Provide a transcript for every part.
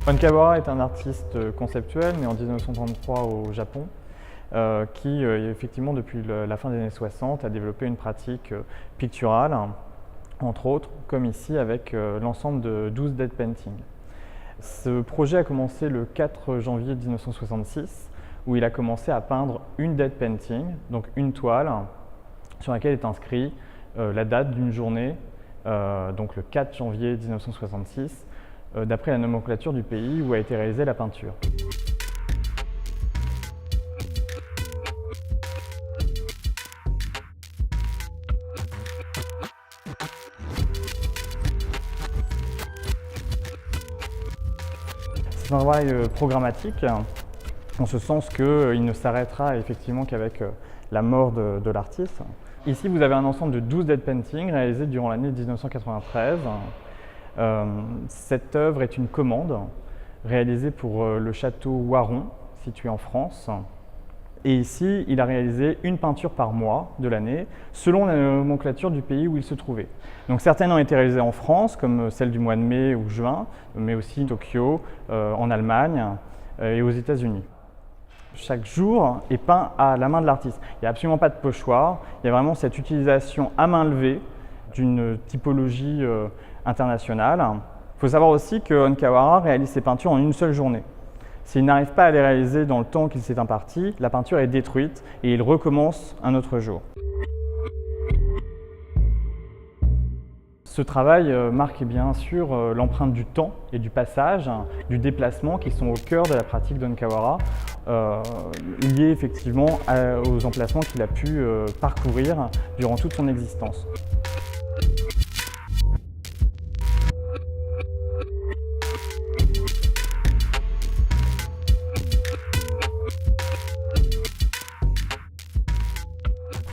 Onkawara est un artiste conceptuel né en 1933 au Japon qui effectivement depuis la fin des années 60 a développé une pratique picturale, entre autres comme ici avec l'ensemble de 12 dead paintings. Ce projet a commencé le 4 janvier 1966 où il a commencé à peindre une dead painting, donc une toile sur laquelle est inscrit la date d'une journée, donc le 4 janvier 1966, d'après la nomenclature du pays où a été réalisée la peinture. C'est un travail programmatique, en ce sens qu'il ne s'arrêtera effectivement qu'avec la mort de l'artiste. Ici, vous avez un ensemble de 12 dead paintings réalisés durant l'année 1993. Cette œuvre est une commande réalisée pour le château Waron, situé en France. Et ici, il a réalisé une peinture par mois de l'année, selon la nomenclature du pays où il se trouvait. Donc certaines ont été réalisées en France, comme celle du mois de mai ou juin, mais aussi Tokyo, en Allemagne et aux États-Unis. Chaque jour est peint à la main de l'artiste. Il n'y a absolument pas de pochoir, il y a vraiment cette utilisation à main levée d'une typologie internationale. Il faut savoir aussi que Onkawara réalise ses peintures en une seule journée. S'il n'arrive pas à les réaliser dans le temps qu'il s'est imparti, la peinture est détruite et il recommence un autre jour. Ce travail marque bien sûr l'empreinte du temps et du passage, du déplacement qui sont au cœur de la pratique d'Onkawara, liés effectivement aux emplacements qu'il a pu parcourir durant toute son existence.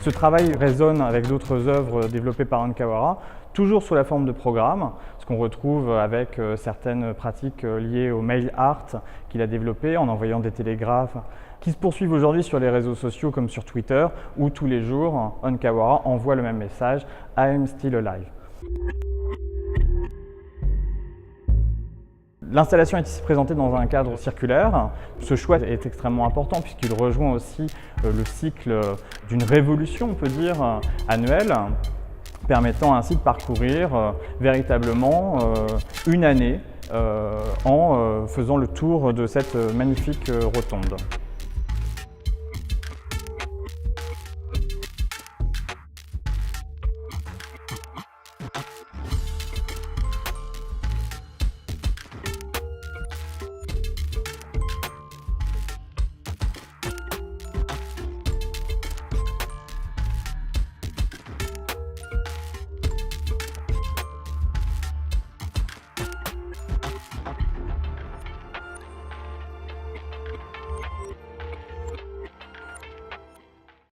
Ce travail résonne avec d'autres œuvres développées par Onkawara, toujours sous la forme de programmes, ce qu'on retrouve avec certaines pratiques liées au mail art qu'il a développé en envoyant des télégraphes, qui se poursuivent aujourd'hui sur les réseaux sociaux comme sur Twitter, où tous les jours, Onkawara envoie le même message « I am still alive ». L'installation est ici présentée dans un cadre circulaire. Ce choix est extrêmement important puisqu'il rejoint aussi le cycle d'une révolution, on peut dire, annuelle, permettant ainsi de parcourir véritablement une année en faisant le tour de cette magnifique rotonde.